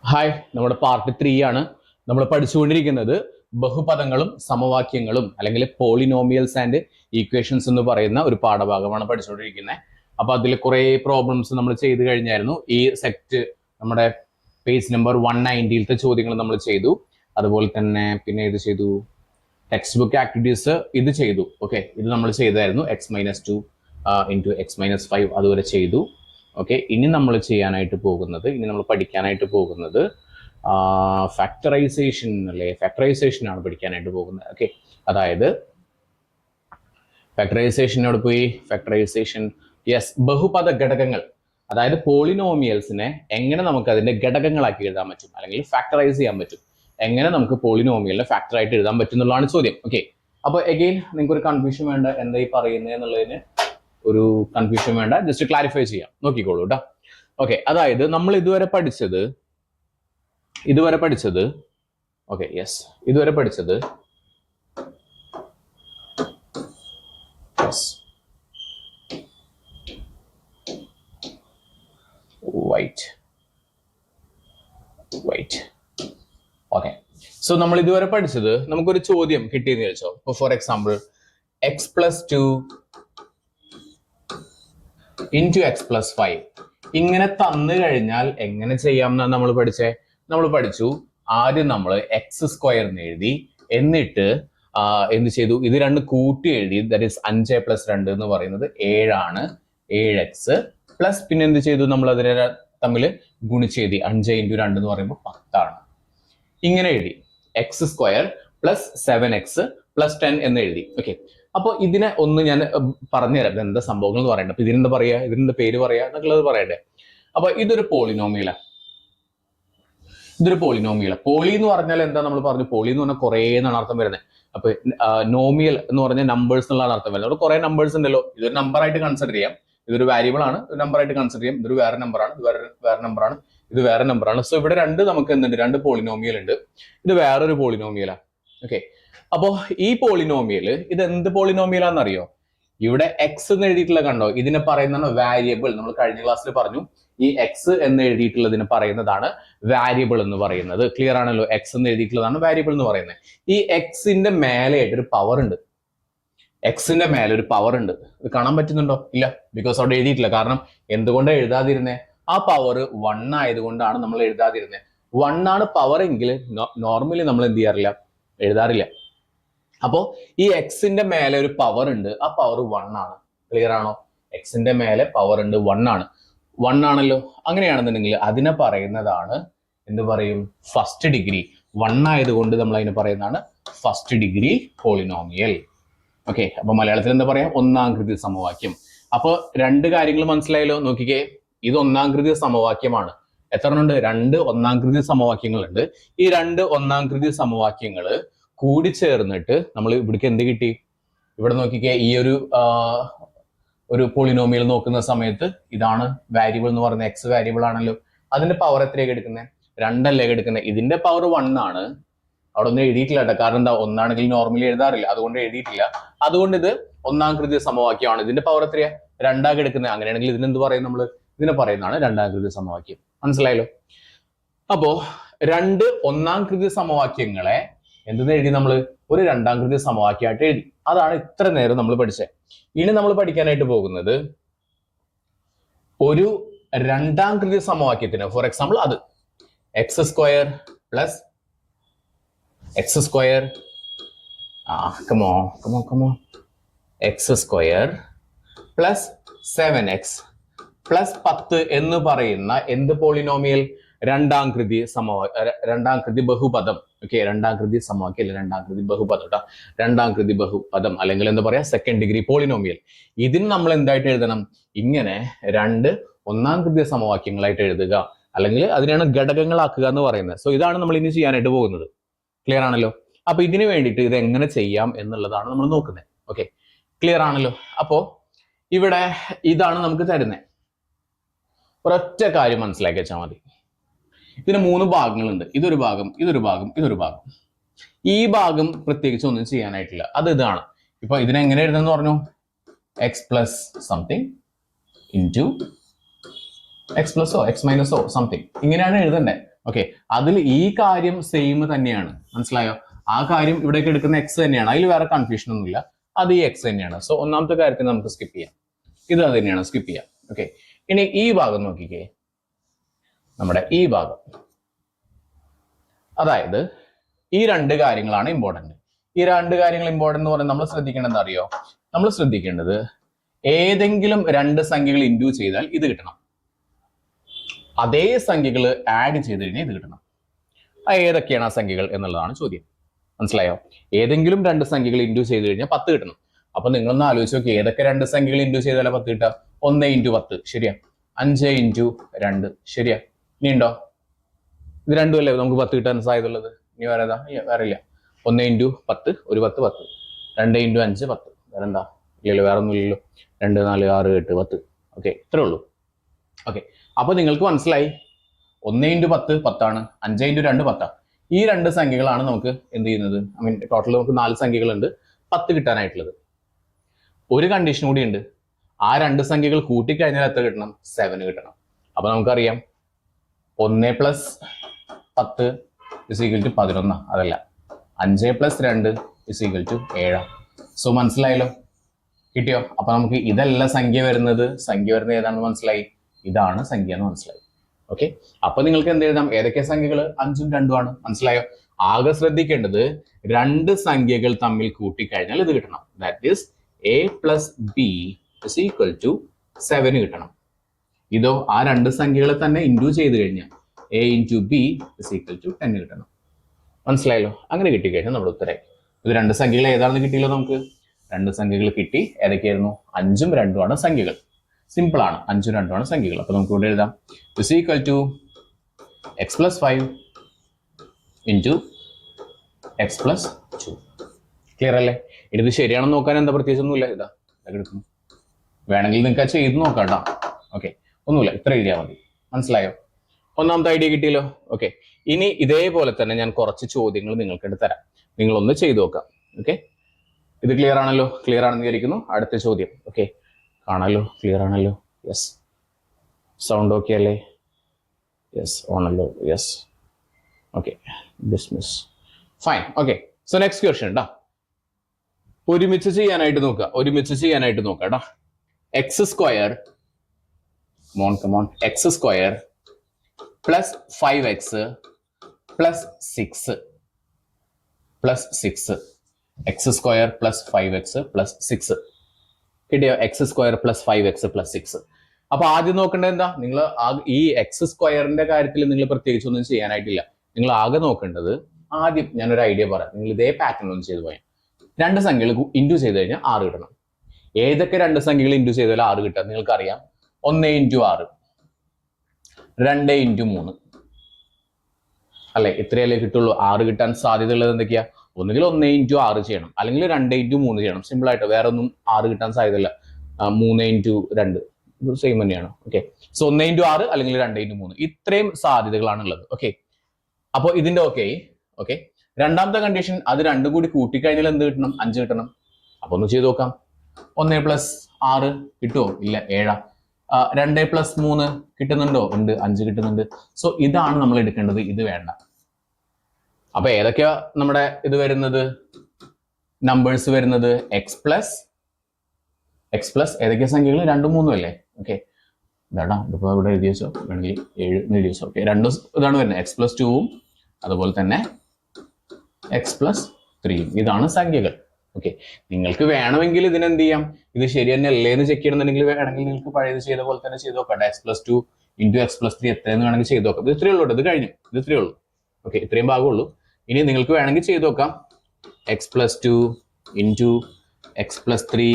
Hi, നമ്മുടെ part 3 ആണ് നമ്മൾ പഠിച്ചുകൊണ്ടിരിക്കുന്നത്. ബഹുപദങ്ങളും സമവാക്യങ്ങളും അല്ലെങ്കിൽ പോളിനോമിയൽസ് ആൻഡ് ഈക്വേഷൻസ് എന്ന് പറയുന്ന ഒരു പാഠഭാഗമാണ് പഠിച്ചുകൊണ്ടിരിക്കുന്നത്. അപ്പൊ അതിൽ കുറെ പ്രോബ്ലംസ് നമ്മൾ ചെയ്തു കഴിഞ്ഞായിരുന്നു. ഈ സെറ്റ് നമ്മുടെ പേജ് നമ്പർ 190ത്തെ ചോദ്യങ്ങൾ നമ്മൾ ചെയ്തു. അതുപോലെ തന്നെ പിന്നെ ഇത് ചെയ്തു, ടെക്സ്റ്റ് ബുക്ക് ആക്ടിവിറ്റീസ് ഇത് ചെയ്തു. ഓക്കെ, ഇത് നമ്മൾ ചെയ്തായിരുന്നു. x-2 ഇൻറ്റു x-5 അതുവരെ ചെയ്തു. ഓക്കെ, ഇനി നമ്മൾ ചെയ്യാനായിട്ട് പോകുന്നത്, ഇനി നമ്മൾ പഠിക്കാനായിട്ട് പോകുന്നത് ഫാക്ടറൈസേഷൻ അല്ലേ, ഫാക്ടറൈസേഷൻ ആണ് പഠിക്കാനായിട്ട് പോകുന്നത്. ഓക്കെ, അതായത് ഫാക്ടറൈസേഷനോട് പോയി ഫാക്ടറൈസേഷൻ, യെസ്, ബഹുപദ ഘടകങ്ങൾ, അതായത് പോളിനോമിയൽസിനെ എങ്ങനെ നമുക്ക് അതിന്റെ ഘടകങ്ങളാക്കി എഴുതാൻ പറ്റും അല്ലെങ്കിൽ ഫാക്ടറൈസ് ചെയ്യാൻ പറ്റും, എങ്ങനെ നമുക്ക് പോളിനോമിയലിനെ ഫാക്ടർ ആയിട്ട് എഴുതാൻ പറ്റും എന്നുള്ളതാണ് ചോദ്യം. ഓക്കെ, അപ്പോൾ എഗെയിൻ നിങ്ങൾക്ക് ഒരു കൺഫ്യൂഷൻ വേണ്ട, എന്താ ഈ പറയുന്നത് എന്നുള്ളതിന് ഒരു കൺഫ്യൂഷൻ വേണ്ട, ജസ്റ്റ് ക്ലാരിഫൈ ചെയ്യാം, നോക്കിക്കോളൂ കേട്ടോ. ഓക്കെ, അതായത് നമ്മൾ ഇതുവരെ പഠിച്ചത് ഓക്കെ, യെസ്, ഇതുവരെ പഠിച്ചത് വൈറ്റ്. ഓക്കെ, സോ നമ്മൾ ഇതുവരെ പഠിച്ചത്, നമുക്കൊരു ചോദ്യം കിട്ടിയെന്ന് ചോദിച്ചോ. ഇപ്പൊ for example x+2 into x+5 ഇങ്ങനെ തന്നു കഴിഞ്ഞാൽ എങ്ങനെ ചെയ്യാം എന്നാണ് നമ്മൾ പഠിച്ചേ. നമ്മൾ പഠിച്ചു, ആദ്യം നമ്മൾ x² എഴുതി, എന്നിട്ട് എന്ത് ചെയ്തു, ഇത് രണ്ട് കൂട്ടി എഴുതി. ദാറ്റ് ഈസ് 5 + 2 എന്ന് പറയുന്നത് 7 ആണ്, 7x പ്ലസ് പിന്നെ എന്ത് ചെയ്തു, നമ്മൾ അതിനെ തമ്മിൽ ഗുണിച്ചെഴുതി. 5 × 2 എന്ന് പറയുമ്പോൾ 10 ആണ്. ഇങ്ങനെ എഴുതി, x² + 7x + 10 എന്ന് എഴുതി. ഓക്കെ, അപ്പോൾ ഇതിനെ ഒന്ന് ഞാൻ പറഞ്ഞുതരാം, ഇതെന്താ സംഭവങ്ങൾ എന്ന് പറയണ്ടേ. അപ്പൊ ഇതിനെന്താ പറയാ, ഇതിന്റെ പേര് പറയാ എന്നുള്ളത് പറയണ്ടേ. അപ്പൊ ഇതൊരു പോളിനോമിയലാണ്. പോളി എന്ന് പറഞ്ഞാൽ എന്താ, നമ്മൾ പറഞ്ഞു, പോളി എന്ന് പറഞ്ഞാൽ കുറേ എന്നാണ് അർത്ഥം വരുന്നത്. അപ്പൊ നോമിയൽ എന്ന് പറഞ്ഞാൽ നമ്പേഴ്സ് എന്നുള്ളതാണ് അർത്ഥം വരുന്നത്. അവിടെ കുറെ നമ്പേഴ്സ് ഉണ്ടല്ലോ, ഇതൊരു നമ്പർ ആയിട്ട് കൺസിഡർ ചെയ്യാം. ഇതൊരു വാരിയബിൾ ആണ്, ഒരു നമ്പർ ആയിട്ട് കൺസിഡർ ചെയ്യാം. ഇതൊരു വേറെ നമ്പറാണ്, ഇത് വേറെ നമ്പറാണ്, ഇത് വേറെ നമ്പറാണ്. സോ ഇവിടെ നമുക്ക് എന്തുണ്ട്, രണ്ട് പോളിനോമിയൽ ഉണ്ട്. ഇത് വേറൊരു പോളിനോമിയലാണ്. ഓക്കെ, അപ്പോ ഈ പോളിനോമിയൽ, ഇത് എന്ത് പോളിനോമിയലാണെന്നറിയോ? ഇവിടെ എക്സ് എന്ന് എഴുതിയിട്ടുള്ള കണ്ടോ, ഇതിനെ പറയുന്നതാണ് വാരിയബിൾ. നമ്മൾ കഴിഞ്ഞ ക്ലാസ്സിൽ പറഞ്ഞു, ഈ എക്സ് എന്ന് എഴുതിയിട്ടുള്ളതിനെ പറയുന്നതാണ് വാരിയബിൾ എന്ന് പറയുന്നത്. ക്ലിയർ ആണല്ലോ, എക്സ് എന്ന് എഴുതിയിട്ടുള്ളതാണ് വാരിയബിൾ എന്ന് പറയുന്നത്. ഈ എക്സിന്റെ മേലെയായിട്ട് ഒരു പവർ ഉണ്ട്. എക്സിന്റെ മേലെ ഒരു പവർ ഉണ്ട്. ഇത് കാണാൻ പറ്റുന്നുണ്ടോ? ഇല്ല, ബിക്കോസ് അവിടെ എഴുതിയിട്ടില്ല. കാരണം എന്തുകൊണ്ടാണ് എഴുതാതിരുന്നത്? ആ പവർ 1 ആയതുകൊണ്ടാണ് നമ്മൾ എഴുതാതിരുന്നത്. 1 ആണ് പവർ എങ്കിൽ നോർമലി നമ്മൾ എന്ത് ചെയ്യാറില്ല, എഴുതാറില്ല. അപ്പോ ഈ എക്സിന്റെ മേലെ ഒരു പവർ ഉണ്ട്, ആ പവർ 1 ആണ്. ക്ലിയർ ആണോ? എക്സിന്റെ മേലെ പവർ ഉണ്ട്, 1 ആണ്. 1 ആണല്ലോ. അങ്ങനെയാണെന്നുണ്ടെങ്കിൽ അതിനെ പറയുന്നതാണ്, എന്ത് പറയും, ഫസ്റ്റ് ഡിഗ്രി. 1 ആയതുകൊണ്ട് നമ്മൾ അതിനെ പറയുന്നതാണ് ഫസ്റ്റ് ഡിഗ്രി പോളിനോമിയൽ. ഓക്കെ, അപ്പൊ മലയാളത്തിൽ എന്താ പറയാ, ഒന്നാം കൃതി സമവാക്യം. അപ്പൊ രണ്ട് കാര്യങ്ങൾ മനസ്സിലായല്ലോ. നോക്കിക്കേ, ഇത് ഒന്നാം കൃതി സമവാക്യമാണ്. എത്ര ഉണ്ട്? 2 ഒന്നാം കൃതി സമവാക്യങ്ങളുണ്ട്. ഈ 2 ഒന്നാം കൃതി സമവാക്യങ്ങള് കൂടി ചേർന്നിട്ട് നമ്മൾ ഇവിടേക്ക് എന്ത് കിട്ടി? ഇവിടെ നോക്കിക്കേ, ഈ ഒരു പോളിനോമിയൽ നോക്കുന്ന സമയത്ത് ഇതാണ് വാരിയബിൾ എന്ന് പറയുന്നത്, എക്സ് വാരിയബിൾ ആണല്ലോ. അതിന്റെ പവർ എത്രയൊക്കെ എടുക്കുന്നത്? 2 അല്ലേ എടുക്കുന്നത്. ഇതിന്റെ പവർ 1 ആണ്. അവിടെ ഒന്നും എഴുതിയിട്ടില്ല കേട്ടോ, കാരണം എന്താ, ഒന്നാണെങ്കിൽ നോർമലി എഴുതാറില്ല, അതുകൊണ്ട് എഴുതിയിട്ടില്ല. അതുകൊണ്ട് ഇത് ഒന്നാം കൃതി സമവാക്യമാണ്. ഇതിന്റെ പവർ എത്രയാ? 2 എടുക്കുന്നത്. അങ്ങനെയാണെങ്കിൽ ഇതിനെന്ത് പറയും നമ്മൾ? ഇതിനെ പറയുന്നതാണ് രണ്ടാം കൃതി സമവാക്യം. മനസ്സിലായല്ലോ? അപ്പോ 2 ഒന്നാം കൃതി സമവാക്യങ്ങളെ എന്തെന്ന് എഴുതി, നമ്മൾ ഒരു രണ്ടാം കൃതി സമവാക്യമായിട്ട് എഴുതി. അതാണ് ഇത്ര നേരം നമ്മൾ പഠിച്ചത്. ഇനി നമ്മൾ പഠിക്കാനായിട്ട് പോകുന്നത് ഒരു രണ്ടാം കൃതി സമവാക്യത്തിന്, ഫോർ എക്സാമ്പിൾ അത് x² + x² x² + 7x + 10 എന്ന് പറയുന്ന എന്ത് പോളിനോമിയൽ? രണ്ടാം കൃതി ബഹുപദം. ഓക്കെ, രണ്ടാം കൃതി സമവാക്യം അല്ല, രണ്ടാം കൃതി ബഹുപദം കേട്ടോ. രണ്ടാം കൃതി ബഹുപദം അല്ലെങ്കിൽ എന്താ പറയാ, സെക്കൻഡ് ഡിഗ്രി പോളിനോമിയൽ. ഇതിന് നമ്മൾ എന്തായിട്ട് എഴുതണം? ഇങ്ങനെ 2 ഒന്നാം കൃതി സമവാക്യങ്ങളായിട്ട് എഴുതുക, അല്ലെങ്കിൽ അതിനെയാണ് ഘടകങ്ങളാക്കുക എന്ന് പറയുന്നത്. സോ ഇതാണ് നമ്മൾ ഇനി ചെയ്യാനായിട്ട് പോകുന്നത്. ക്ലിയർ ആണല്ലോ? അപ്പൊ ഇതിനു വേണ്ടിയിട്ട് ഇത് എങ്ങനെ ചെയ്യാം എന്നുള്ളതാണ് നമ്മൾ നോക്കുന്നത്. ഓക്കെ, ക്ലിയർ ആണല്ലോ? അപ്പോ ഇവിടെ ഇതാണ് നമുക്ക് തരുന്നത്. ഒരൊറ്റ കാര്യം മനസ്സിലാക്കി വെച്ചാൽ മതി. ഇതിന് 3 ഭാഗങ്ങളുണ്ട്. ഇതൊരു ഭാഗം, ഇതൊരു ഭാഗം, ഇതൊരു ഭാഗം. ഈ ഭാഗം പ്രത്യേകിച്ച് ഒന്നും ചെയ്യാനായിട്ടില്ല. അത് ഇതാണ്. ഇപ്പൊ ഇതിനെങ്ങനെ എഴുതുന്നു പറഞ്ഞു? x plus something into x plus o x minus o something ഇങ്ങനെയാണ് എഴുതണ്ടേ. ഓക്കെ, അതിൽ ഈ കാര്യം സെയിം തന്നെയാണ്, മനസ്സിലായോ? ആ കാര്യം ഇവിടേക്ക് എടുക്കുന്ന എക്സ് തന്നെയാണ്, അതിൽ വേറെ കൺഫ്യൂഷൻ ഒന്നുമില്ല, അത് ഈ എക്സ് തന്നെയാണ്. സോ ഒന്നാമത്തെ കാര്യത്തിന് നമുക്ക് സ്കിപ്പ് ചെയ്യാം, ഇത് അത് തന്നെയാണ്, സ്കിപ്പ് ചെയ്യാം. ഓക്കെ, ഇനി ഈ ഭാഗം നോക്കിക്കേ, നമ്മുടെ ഈ ഭാഗം, അതായത് ഈ രണ്ട് കാര്യങ്ങളാണ് ഇമ്പോർട്ടന്റ്. ഈ രണ്ട് കാര്യങ്ങൾ ഇമ്പോർട്ടന്റ് എന്ന് പറഞ്ഞാൽ നമ്മൾ ശ്രദ്ധിക്കേണ്ടത് എന്താ അറിയോ? നമ്മൾ ശ്രദ്ധിക്കേണ്ടത് ഏതെങ്കിലും രണ്ട് സംഖ്യകൾ ഇൻഡ്യൂ ചെയ്താൽ ഇത് കിട്ടണം, അതേ സംഖ്യകൾ ആഡ് ചെയ്ത് കഴിഞ്ഞാൽ ഇത് കിട്ടണം. ഏതൊക്കെയാണ് ആ സംഖ്യകൾ എന്നുള്ളതാണ് ചോദ്യം, മനസ്സിലായോ? ഏതെങ്കിലും രണ്ട് സംഖ്യകൾ ഇൻഡ്യൂ ചെയ്ത് കഴിഞ്ഞാൽ 10 കിട്ടണം. അപ്പൊ നിങ്ങളൊന്ന് ആലോചിച്ച് നോക്കി, ഏതൊക്കെ രണ്ട് സംഖ്യകൾ ഇൻഡ്യൂ ചെയ്താലേ 10 കിട്ടുക? 1 × 10 ശരിയാ, 5 × 2 ശരിയാ, ഇനി ഉണ്ടോ? ഇത് രണ്ടും അല്ലേ നമുക്ക് 10 കിട്ടാൻ സാധ്യതയുള്ളത്? ഇനി വേറെ ഏതാ? വേറെ ഇല്ല. 1 × 10 ഒരു 10 10, 2 × 5 10, വേറെ എന്താ? ഇല്ലല്ലോ, വേറെ ഒന്നും ഇല്ലല്ലോ. 2 4 6 8 10. ഓക്കെ, ഇത്രേ ഉള്ളൂ. ഓക്കെ, അപ്പൊ നിങ്ങൾക്ക് മനസ്സിലായി 1 × 10 10ആണ്, 5 × 2 10. ഈ രണ്ട് സംഖ്യകളാണ് നമുക്ക് എന്ത് ചെയ്യുന്നത്, ഐ മീൻ ടോട്ടൽ നമുക്ക് 4 സംഖ്യകളുണ്ട് 10 കിട്ടാനായിട്ടുള്ളത്. ഒരു കണ്ടീഷൻ കൂടി ഉണ്ട്, ആ രണ്ട് സംഖ്യകൾ കൂട്ടിക്കഴിഞ്ഞാൽ എത്ര കിട്ടണം? 7 കിട്ടണം. അപ്പൊ നമുക്കറിയാം 1 + 10 = 11, അതല്ല 5 + 2 = 7. സോ മനസ്സിലായല്ലോ, കിട്ടിയോ? അപ്പൊ നമുക്ക് ഇതല്ല സംഖ്യ വരുന്നത് ഏതാണെന്ന് മനസ്സിലായി, ഇതാണ് സംഖ്യ എന്ന് മനസ്സിലായി. ഓക്കെ, അപ്പൊ നിങ്ങൾക്ക് എന്ത് എഴുതാം? ഏതൊക്കെ സംഖ്യകൾ? 5ഉം 2ഉം ആണ്, മനസ്സിലായോ? ആകെ ശ്രദ്ധിക്കേണ്ടത് രണ്ട് സംഖ്യകൾ തമ്മിൽ കൂട്ടിക്കഴിഞ്ഞാൽ ഇത് കിട്ടണം, ദാറ്റ് ഈസ് a + b = 7 കിട്ടണം. ഇതോ ആ രണ്ട് സംഖ്യകളെ തന്നെ ഇൻഡ്യൂ ചെയ്ത് കഴിഞ്ഞാൽ a × b = 10 കിട്ടണം. മനസ്സിലായല്ലോ? അങ്ങനെ കിട്ടിക്കഴിഞ്ഞാൽ നമ്മുടെ ഉത്തരമായി. ഇത് രണ്ട് സംഖ്യകൾ ഏതാണെന്ന് കിട്ടിയല്ലോ നമുക്ക്. രണ്ട് സംഖ്യകൾ കിട്ടി, ഏതൊക്കെയായിരുന്നു? 5ഉം 2ഉം ആണ് സംഖ്യകൾ. സിമ്പിൾ ആണ്, 5ഉം 2ഉം ആണ് സംഖ്യകൾ. അപ്പൊ നമുക്ക് ഇവിടെ എഴുതാം = x + 5 × x + 2. ക്ലിയർ അല്ലേ? ഇത് ശരിയാണെന്ന് നോക്കാൻ എന്താ പ്രത്യേകിച്ചൊന്നുമില്ല, ഇതാ എടുക്കുന്നു, വേണമെങ്കിൽ നിങ്ങൾക്ക് ചെയ്ത് നോക്കാം കേട്ടോ. ഓക്കെ, ഒന്നുമില്ല, ഇത്ര എഴുതിയാൽ മതി. മനസ്സിലായോ? ഒന്നാമത്തെ ഐഡിയ കിട്ടിയല്ലോ. ഓക്കെ, ഇനി ഇതേപോലെ തന്നെ ഞാൻ കുറച്ച് ചോദ്യങ്ങൾ നിങ്ങൾക്ക് തരാം, നിങ്ങളൊന്ന് ചെയ്തു നോക്കാം. ഓക്കെ, ഇത് ക്ലിയർ ആണല്ലോ? ക്ലിയർ ആണെന്ന് വിചാരിക്കുന്നു. അടുത്ത ചോദ്യം. ഓക്കെ, കാണാലോ? ക്ലിയർ ആണല്ലോ? യെസ്. സൗണ്ട് ഓക്കെ അല്ലേ? യെസ്, ഓണല്ലോ? Yes. Okay, dismiss. Fine. Okay, so next question ട്ടാ, ഒരുമിച്ച് ചെയ്യാനായിട്ട് നോക്കുക ട്ടാ. x² x² + 5x + 6 x² + 5x + 6 കിട്ടിയോ? x² + 5x + 6. അപ്പൊ ആദ്യം നോക്കേണ്ടത് എന്താ? നിങ്ങൾ ഈ x² കാര്യത്തിൽ നിങ്ങൾ പ്രത്യേകിച്ച് ഒന്നും ചെയ്യാനായിട്ടില്ല. നിങ്ങൾ ആകെ നോക്കേണ്ടത്, ആദ്യം ഞാനൊരു ഐഡിയ പറയാം, നിങ്ങൾ ഇതേ പാറ്റേൺ ഒന്ന് ചെയ്തു പോയാൽ രണ്ട് സംഖ്യകൾ ഇൻഡ്യൂ ചെയ്ത് കഴിഞ്ഞാൽ 6 കിട്ടണം. ഏതൊക്കെ രണ്ട് സംഖ്യകൾ ഇൻഡ്യൂ ചെയ്താൽ 6 കിട്ടാൻ നിങ്ങൾക്ക് അറിയാം? 1 × 6, 2 × 3 അല്ലെ? ഇത്രയല്ലേ കിട്ടുള്ളൂ. 6 കിട്ടാൻ സാധ്യത ഉള്ളത് എന്തൊക്കെയാ? ഒന്നുകിൽ 1 × 6 ചെയ്യണം, അല്ലെങ്കിൽ 2 × 3 ചെയ്യണം. സിമ്പിൾ ആയിട്ട്, വേറെ ഒന്നും 6 കിട്ടാൻ സാധ്യതയില്ല. 3 × 2 ഇത് സെയിം തന്നെയാണ്. ഓക്കെ, സോ 1 × 6 അല്ലെങ്കിൽ 2 × 3 ഇത്രയും സാധ്യതകളാണ് ഉള്ളത്. ഓക്കെ, അപ്പോൾ ഇതിന്റെ ഓക്കെ രണ്ടാമത്തെ കണ്ടീഷൻ, അത് രണ്ടും കൂടി കൂട്ടിക്കഴിഞ്ഞാൽ എന്ത് കിട്ടണം? 5 കിട്ടണം. അപ്പൊ ഒന്ന് ചെയ്ത് നോക്കാം. 1 + 6 കിട്ടുമോ? ഇല്ല, 7. 2 + 3 കിട്ടുന്നുണ്ടോ? ഉണ്ട്, 5 കിട്ടുന്നുണ്ട്. സോ ഇതാണ് നമ്മൾ എടുക്കേണ്ടത്, ഇത് വേണ്ട. അപ്പൊ ഏതൊക്കെയാ നമ്മുടെ ഇത് വരുന്നത്, നമ്പേഴ്സ് വരുന്നത്? x പ്ലസ് ഏതൊക്കെയാ സംഖ്യകൾ? 2ഉം 3ഉം അല്ലേ? ഓക്കെ, ഇതാടാ, ഇതിപ്പോ ഇവിടെ എഴുതി വെച്ചോ, വേണമെങ്കിൽ 7 എഴുതി വെച്ചോ. ഓക്കെ, രണ്ടും ഇതാണ് വരുന്നത്, x + 2ഉം അതുപോലെ തന്നെ x + 3ഉം. ഇതാണ് സംഖ്യകൾ. ഓക്കെ, നിങ്ങൾക്ക് വേണമെങ്കിൽ ഇതിനെന്ത് ചെയ്യാം, ഇത് ശരി തന്നെ അല്ലേ എന്ന് ചെക്ക് ചെയ്യണമെന്നുണ്ടെങ്കിൽ വേണമെങ്കിൽ നിങ്ങൾക്ക് പഴയത് ചെയ്ത പോലെ തന്നെ ചെയ്ത് നോക്കാം. x + 2 × x + 3 എത്രയെന്ന് വേണമെങ്കിൽ ചെയ്ത് നോക്കാം. ഇത് ഇത്രയേ ഉള്ളൂ, ഇത് കഴിഞ്ഞു, ഇത് ഇത്രയേ ഉള്ളൂ. ഓക്കെ, ഇത്രയും ഭാഗമുള്ളൂ. ഇനി നിങ്ങൾക്ക് വേണമെങ്കിൽ ചെയ്ത് നോക്കാം, x + 2 × x + 3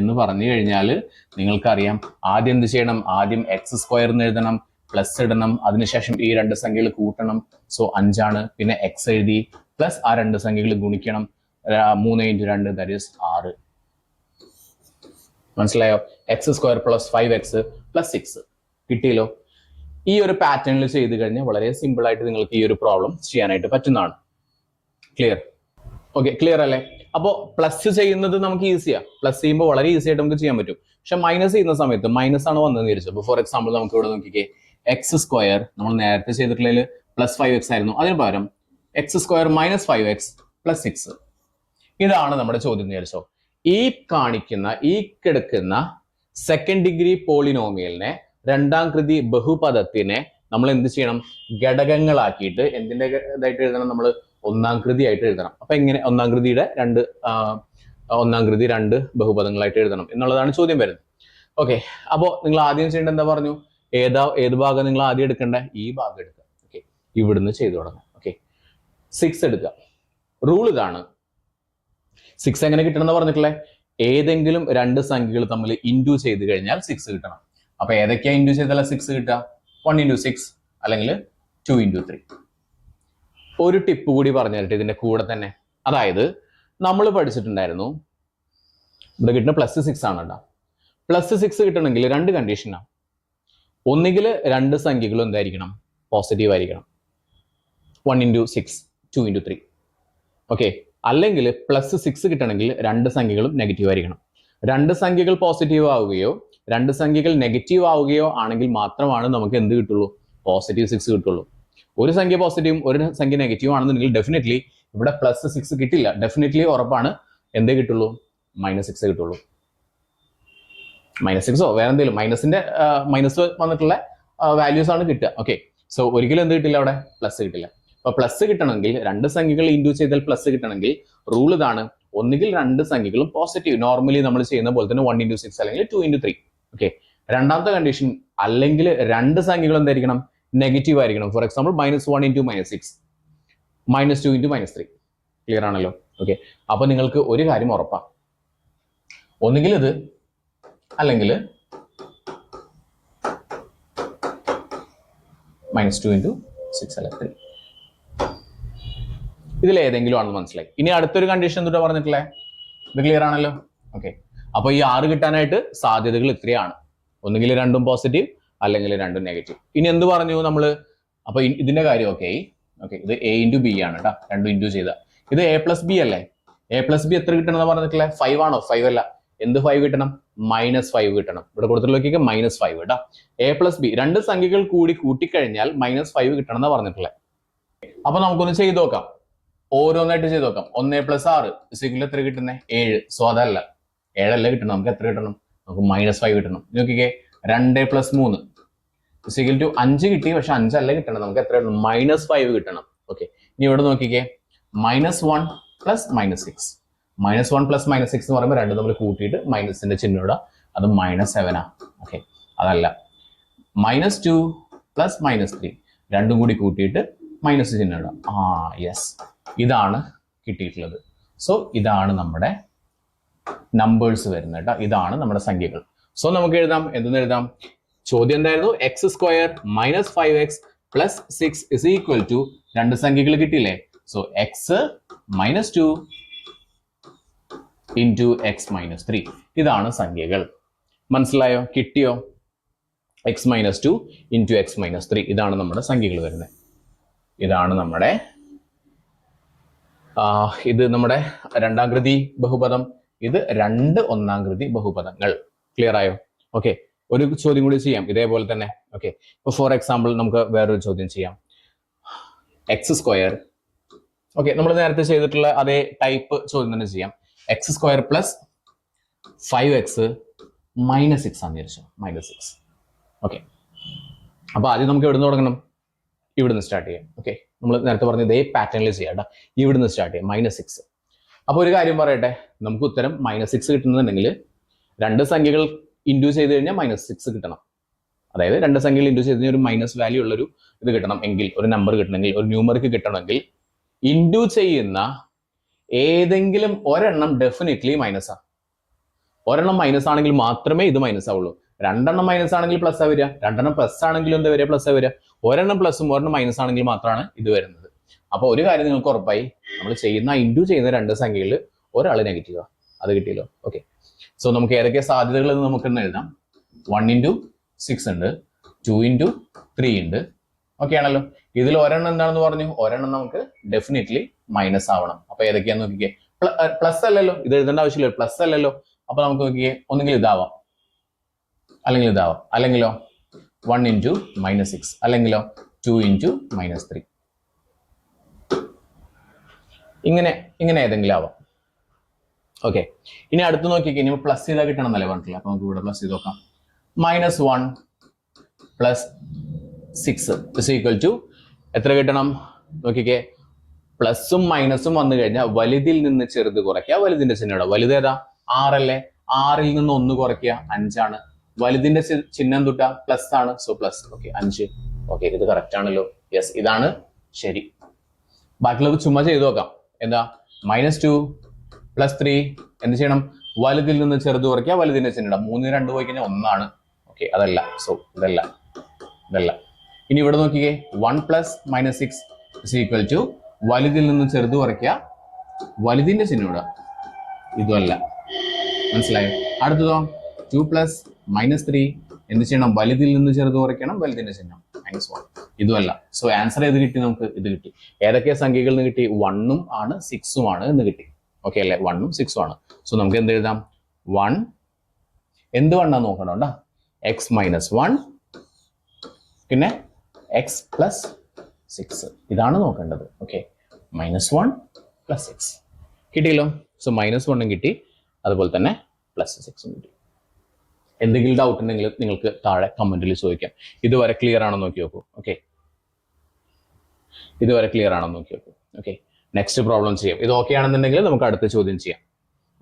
എന്ന് പറഞ്ഞു കഴിഞ്ഞാൽ നിങ്ങൾക്കറിയാം ആദ്യം എന്ത് ചെയ്യണം? ആദ്യം x² എന്ന് എഴുതണം, പ്ലസ് ഇടണം, അതിനുശേഷം ഈ രണ്ട് സംഖ്യകൾ കൂട്ടണം. സോ 5 ആണ്. പിന്നെ x എഴുതി, പ്ലസ് ആ രണ്ട് സംഖ്യകൾ ഗുണിക്കണം, 3 × 2 ദാറ്റ് ഈസ് 6. മനസ്സിലായോ? x² + 5x + 6 കിട്ടിയല്ലോ. ഈ ഒരു പാറ്റേണിൽ ചെയ്ത് കഴിഞ്ഞാൽ വളരെ സിമ്പിൾ ആയിട്ട് നിങ്ങൾക്ക് ഈ ഒരു പ്രോബ്ലം ചെയ്യാനായിട്ട് പറ്റുന്നതാണ്. ക്ലിയർ? ഓക്കെ, ക്ലിയർ അല്ലേ? അപ്പോൾ പ്ലസ് ചെയ്യുന്നത് നമുക്ക് ഈസിയാ, പ്ലസ് ചെയ്യുമ്പോൾ വളരെ ഈസി ആയിട്ട് നമുക്ക് ചെയ്യാൻ പറ്റും. പക്ഷെ മൈനസ് ചെയ്യുന്ന സമയത്ത് മൈനസ് ആണ് വന്നതെന്ന് വിചാരിച്ചു. അപ്പോൾ ഫോർ എക്സാമ്പിൾ നമുക്ക് ഇവിടെ നോക്കിക്കേ, x² നമ്മൾ നേരത്തെ ചെയ്തിട്ടുള്ളതിൽ പ്ലസ് 5x ആയിരുന്നു. അതിന് പകരം x² മൈനസ് 5x പ്ലസ് 6. ഇതാണ് നമ്മുടെ ചോദ്യം എന്ന് വിചാരിച്ചോ. ഈ കിടക്കുന്ന സെക്കൻഡ് ഡിഗ്രി പോളിനോമിയലിനെ, രണ്ടാം കൃതി ബഹുപദത്തിനെ നമ്മൾ എന്ത് ചെയ്യണം? ഘടകങ്ങളാക്കിയിട്ട് എന്തിന്റെ ഇതായിട്ട് എഴുതണം? നമ്മൾ ഒന്നാം കൃതി ആയിട്ട് എഴുതണം. അപ്പൊ എങ്ങനെ ഒന്നാം കൃതിയുടെ രണ്ട് ബഹുപദങ്ങളായിട്ട് എഴുതണം എന്നുള്ളതാണ് ചോദ്യം വരുന്നത്. ഓക്കെ, അപ്പോൾ നിങ്ങൾ ആദ്യം ചെയ്യേണ്ടത് എന്താ പറഞ്ഞു? ഏത് ഭാഗം നിങ്ങൾ ആദ്യം എടുക്കേണ്ടത്? ഈ ഭാഗം എടുക്കുക. ഓക്കെ, ഇവിടുന്ന് ചെയ്തു തുടങ്ങാം. ഓക്കെ, 6 എടുക്കുക. റൂൾ ഇതാണ്. 6 എങ്ങനെ കിട്ടണം എന്ന് പറഞ്ഞിട്ടില്ലേ? ഏതെങ്കിലും രണ്ട് സംഖ്യകൾ തമ്മിൽ ഇൻഡു ചെയ്ത് കഴിഞ്ഞാൽ 6 കിട്ടണം. അപ്പൊ ഏതൊക്കെയാ ഇൻഡു ചെയ്താൽ 6 കിട്ടുക? 1 × 6 അല്ലെങ്കിൽ 2 × 3. ഒരു ടിപ്പ് കൂടി പറഞ്ഞു തരട്ടെ ഇതിന്റെ കൂടെ തന്നെ. അതായത് നമ്മൾ പഠിച്ചിട്ടുണ്ടായിരുന്നു, ഇവിടെ കിട്ടുന്ന +6 ആണ് കേട്ടോ. +6 കിട്ടണമെങ്കിൽ രണ്ട് കണ്ടീഷനാണ്. ഒന്നുകിൽ രണ്ട് സംഖ്യകളും എന്തായിരിക്കണം? പോസിറ്റീവ് ആയിരിക്കണം. 1 × 6, 2 × 3. ഓക്കെ, അല്ലെങ്കിൽ +6 കിട്ടണമെങ്കിൽ രണ്ട് സംഖ്യകളും നെഗറ്റീവ് ആയിരിക്കണം. രണ്ട് സംഖ്യകൾ പോസിറ്റീവ് ആവുകയോ രണ്ട് സംഖ്യകൾ നെഗറ്റീവ് ആവുകയോ ആണെങ്കിൽ മാത്രമാണ് നമുക്ക് എന്ത് കിട്ടുള്ളൂ? +6 കിട്ടുള്ളൂ. ഒരു സംഖ്യ പോസിറ്റീവും ഒരു സംഖ്യ നെഗറ്റീവ് ആണെന്നുണ്ടെങ്കിൽ ഡെഫിനറ്റ്ലി ഇവിടെ +6 കിട്ടില്ല. ഡെഫിനറ്റ്ലി ഉറപ്പാണ് എന്തേ കിട്ടുള്ളൂ? -6 കിട്ടുള്ളൂ. -6ഓ വേറെ എന്തെങ്കിലും മൈനസ് വന്നിട്ടുള്ള വാല്യൂസ് ആണ് കിട്ടുക. ഓക്കെ, സോ ഒരിക്കലും എന്ത് കിട്ടില്ല? അവിടെ പ്ലസ് കിട്ടില്ല. അപ്പൊ പ്ലസ് കിട്ടണമെങ്കിൽ രണ്ട് സംഖ്യകൾ ഇൻഡ്യൂ ചെയ്താൽ പ്ലസ് കിട്ടണമെങ്കിൽ റൂൾ ഇതാണ്. ഒന്നുകിൽ രണ്ട് സംഖ്യകളും പോസിറ്റീവ്, നോർമലി നമ്മൾ ചെയ്യുന്ന പോലെ തന്നെ 1 × 6 അല്ലെങ്കിൽ 2 × 3. ഓക്കെ, രണ്ടാമത്തെ കണ്ടീഷൻ, അല്ലെങ്കിൽ രണ്ട് സംഖ്യകൾ എന്തായിരിക്കണം? നെഗറ്റീവ് ആയിരിക്കണം. For example -1 × -6, -2 × -3. ക്ലിയർ ആണല്ലോ? ഓക്കെ, അപ്പൊ നിങ്ങൾക്ക് ഒരു കാര്യം ഉറപ്പാ, ഒന്നുകിൽ ഇത് അല്ലെങ്കിൽ -2 × 6 അല്ല 3. ഇതിൽ ഏതെങ്കിലും ആണെന്ന് മനസ്സിലായി. ഇനി അടുത്തൊരു കണ്ടീഷൻ എന്തുട്ടാ പറഞ്ഞിട്ടില്ലേ? ഇത് ക്ലിയർ ആണല്ലോ? ഓക്കെ, അപ്പൊ ഈ 6 കിട്ടാനായിട്ട് സാധ്യതകൾ ഇത്രയാണ്. ഒന്നുകിൽ രണ്ടും പോസിറ്റീവ് അല്ലെങ്കിൽ രണ്ടും നെഗറ്റീവ്. ഇനി എന്ത് പറഞ്ഞു നമ്മള്? അപ്പൊ ഇതിന്റെ കാര്യം ഓക്കെ, ഇത് A × B ആണ് കേട്ടോ. രണ്ടും ഇൻഡു ചെയ്ത ഇത് A + B അല്ലേ? A + B എത്ര കിട്ടണം എന്ന് പറഞ്ഞിട്ടില്ലേ? 5 ആണോ? 5 അല്ല. എന്ത് 5 കിട്ടണം? -5 കിട്ടണം. ഇവിടെ കൊടുത്തിട്ടുള്ളതൊക്കെ -5 കേട്ടോ. A + B രണ്ട് സംഖ്യകൾ കൂടി കൂട്ടിക്കഴിഞ്ഞാൽ -5 കിട്ടണം എന്ന് പറഞ്ഞിട്ടുള്ളത്. അപ്പൊ നമുക്കൊന്ന് ചെയ്ത് നോക്കാം, ഓരോന്നായിട്ട് ചെയ്ത് നോക്കാം. 1 + 6 = എത്ര കിട്ടുന്നത്? 7. സോ അതല്ല, 7 അല്ല കിട്ടണം. നമുക്ക് എത്ര കിട്ടണം? നമുക്ക് -5 കിട്ടണം. നോക്കിക്കേ, 2 + 3 = 5 കിട്ടി. പക്ഷെ 5 അല്ല കിട്ടണം. നമുക്ക് എത്ര കിട്ടണം? -5 കിട്ടണം. ഓക്കെ, ഇനി ഇവിടെ നോക്കിക്കേ, -1 + -6. -1 + -6 എന്ന് പറയുമ്പോൾ രണ്ടും നമ്മൾ കൂട്ടിയിട്ട് മൈനസിന്റെ ചിഹ്നം ഇടാം. അത് -7 ആണ്. ഓക്കെ, അതല്ല. -2 + -3 രണ്ടും കൂടി കൂട്ടിയിട്ട് മൈനസ് ചിഹ്നം ഇടാം. യെസ്, ഇതാണ് കിട്ടിയിട്ടുള്ളത്. സോ ഇതാണ് നമ്മുടെ നമ്പേഴ്സ് വരുന്നത് കേട്ടോ. ഇതാണ് നമ്മുടെ സംഖ്യകൾ. സോ നമുക്ക് എഴുതാം, എന്തെന്ന് എഴുതാം? ചോദ്യം എന്തായിരുന്നു? x² - 5x + 6 = രണ്ട് സംഖ്യകൾ കിട്ടിയില്ലേ? സോ x - 2 × x - 3 ഇതാണ് സംഖ്യകൾ. മനസ്സിലായോ? കിട്ടിയോ? x - 2 × x - 3 ഇതാണ് നമ്മുടെ സംഖ്യകൾ വരുന്നത്. ഇതാണ് നമ്മുടെ ഇത് നമ്മുടെ രണ്ടാം കൃതി ബഹുപദം. ഇത് രണ്ട് ഒന്നാം കൃതി ബഹുപദങ്ങൾ. ക്ലിയർ ആയോ? ഓക്കെ, ഒരു ചോദ്യം കൂടി ചെയ്യാം ഇതേപോലെ തന്നെ. ഓക്കെ, ഇപ്പൊ ഫോർ എക്സാമ്പിൾ നമുക്ക് വേറൊരു ചോദ്യം ചെയ്യാം. x², ഓക്കെ, നമ്മൾ നേരത്തെ ചെയ്തിട്ടുള്ള അതേ ടൈപ്പ് ചോദ്യം തന്നെ ചെയ്യാം. x² + 5x - 6 ആണെന്ന് വിചാരിച്ചു. -6. ഓക്കെ, അപ്പൊ ആദ്യം നമുക്ക് എവിടെ നിന്ന് തുടങ്ങണം? ഇവിടുന്ന് സ്റ്റാർട്ട് ചെയ്യാം. ഓക്കെ, നമ്മൾ നേരത്തെ പറഞ്ഞ ഇതേ പാറ്റേണിൽ ചെയ്യാം കേട്ടോ. ഇവിടുന്ന് സ്റ്റാർട്ട് ചെയ്യാം, -6. അപ്പോൾ ഒരു കാര്യം പറയട്ടെ, നമുക്ക് ഉത്തരം -6 കിട്ടുന്നുണ്ടെങ്കിൽ രണ്ട് സംഖ്യകൾ ഇൻഡ്യൂ ചെയ്ത് കഴിഞ്ഞാൽ -6 കിട്ടണം. അതായത് രണ്ട് സംഖ്യകൾ ഇൻഡ്യൂ ചെയ്ത് കഴിഞ്ഞാൽ ഒരു മൈനസ് വാല്യൂ ഉള്ളൊരു ഇത് കിട്ടണം എങ്കിൽ, ഒരു നമ്പർ കിട്ടണമെങ്കിൽ, ഒരു ന്യൂമറിക്ക് കിട്ടണമെങ്കിൽ ഇൻഡ്യൂ ചെയ്യുന്ന ഏതെങ്കിലും ഒരെണ്ണം ഡെഫിനറ്റ്ലി മൈനസാണ്. ഒരെണ്ണം മൈനസ് ആണെങ്കിൽ മാത്രമേ ഇത് മൈനസ് ആവുള്ളൂ. രണ്ടെണ്ണം മൈനസ് ആണെങ്കിൽ പ്ലസ് ആ വരിക, രണ്ടെണ്ണം പ്ലസ് ആണെങ്കിലും എന്താ വരിക? പ്ലസ് ആ വരിക. ഒരെണ്ണം പ്ലസും ഒരെണ്ണം മൈനസ് ആണെങ്കിൽ മാത്രമാണ് ഇത് വരുന്നത്. അപ്പൊ ഒരു കാര്യം നിങ്ങൾക്ക് ഉറപ്പായി, നമ്മൾ ഇൻഡ്യൂ ചെയ്യുന്ന രണ്ട് സംഖ്യകളിൽ ഒരാൾ നെഗറ്റീവാ. അത് കിട്ടിയല്ലോ. ഓക്കെ, സോ നമുക്ക് ഏതൊക്കെ സാധ്യതകൾ എന്ന് നമുക്കൊന്ന് എഴുതാം. 1 × 6 ഉണ്ട്, 2 × 3 ഉണ്ട്. ഓക്കെ ആണല്ലോ. ഇതിൽ ഒരെണ്ണം എന്താണെന്ന് പറഞ്ഞു? ഒരെണ്ണം നമുക്ക് ഡെഫിനറ്റ്ലി മൈനസ് ആവണം. അപ്പൊ ഏതൊക്കെയാന്ന് നോക്കിക്കേ. പ്ലസ് അല്ലല്ലോ, ഇത് എഴുതേണ്ട ആവശ്യമില്ല. പ്ലസ് അല്ലല്ലോ. അപ്പൊ നമുക്ക് നോക്കിക്കേ, ഒന്നുകിൽ ഇതാവാം അല്ലെങ്കിൽ ഇതാവാം, അല്ലെങ്കിലോ 1 × -6, അല്ലെങ്കിലോ 2 ഇൻറ്റു -3. ഇങ്ങനെ ഏതെങ്കിലും ആവാം. ഓക്കെ, ഇനി അടുത്ത് നോക്കിക്കേ, ഇനി പ്ലസ് ചെയ്താൽ കിട്ടണം എന്നല്ലേ പറഞ്ഞിട്ടില്ല. അപ്പൊ നമുക്ക് ഇവിടെ പ്ലസ് ചെയ്ത് നോക്കാം. -1 + 6 ഇസ് ഈക്വൽ ടു എത്ര കിട്ടണം നോക്കിക്കേ. പ്ലസും മൈനസും വന്നു കഴിഞ്ഞാൽ വലുതിൽ നിന്ന് ചെറുത് കുറയ്ക്കുക, വലുതിന്റെ ചിഹ്നം. വലുത് ഏതാ? 6 അല്ലേ? 6ൽ നിന്ന് 1 കുറയ്ക്കുക, 5 ആണ്. വലുതിന്റെ ചിഹ്നം തൊട്ട പ്ലസ് ആണ്, സോ പ്ലസ്. ഓക്കെ, 5. ഓക്കെ, ഇത് കറക്റ്റ് ആണല്ലോ. യെസ്, ഇതാണ് ശരി. ബാക്കിയുള്ളത് ചുമ്മാ ചെയ്തു നോക്കാം. എന്താ? -2 + 3 എന്ത് ചെയ്യണം? വലുതിൽ നിന്ന് ചെറുത് കുറയ്ക്കുക, വലുതിന്റെ ചിഹ്നം. 3 2 പോയി കഴിഞ്ഞാൽ 1 ആണ്. ഓക്കെ, അതല്ല. സോ ഇതല്ല. ഇനി ഇവിടെ നോക്കിക്കേ, 1 + -6 ഇസ് ഈക്വൽ ടു വലുതിൽ നിന്ന് ചെറുത് കുറയ്ക്കുക, വലുതിന്റെ ചിഹ്നം ഇടുക. ഇതുമല്ല. മനസ്സിലായോ? അടുത്തതോ 2 + -3 എന്ത് ചെയ്യണം? വലുതിൽ നിന്ന് ചെറുത് കുറയ്ക്കണം, വലുതിന്റെ ചിഹ്നം -1. ഇതുമല്ല. സോ ആൻസർ ഏത് കിട്ടി നമുക്ക്? ഇത് കിട്ടി. ഏതൊക്കെ സംഖ്യകളിൽ നിന്ന് കിട്ടി? 1ഉം ആണ് 6ഉം ആണ് എന്ന് കിട്ടി. ഓക്കെ അല്ലേ? 1ഉം 6ഉം ആണ്. സോ നമുക്ക് എന്ത് എഴുതാം? 1 എന്ത് 1 ആണെന്ന് നോക്കണം കേട്ടോ. x - 1 പിന്നെ x + 6 ഇതാണ് നോക്കേണ്ടത്. ഓക്കെ, -1 + 6 കിട്ടിയല്ലോ. സോ -1ഉം കിട്ടി, അതുപോലെ തന്നെ +6ഉം കിട്ടി. എന്തെങ്കിലും ഡൗട്ട് ഉണ്ടെങ്കിൽ നിങ്ങൾക്ക് താഴെ കമന്റിൽ ചോദിക്കാം. ഇതുവരെ ക്ലിയർ ആണോ നോക്കി നോക്കൂ. ഓക്കെ, ഇതുവരെ ക്ലിയർ ആണോ നോക്കി നോക്കൂ. ഓക്കെ, നെക്സ്റ്റ് പ്രോബ്ലം ചെയ്യാം. ഇത് ഓക്കെ ആണെന്നുണ്ടെങ്കിൽ നമുക്ക് അടുത്ത ചോദ്യം ചെയ്യാം.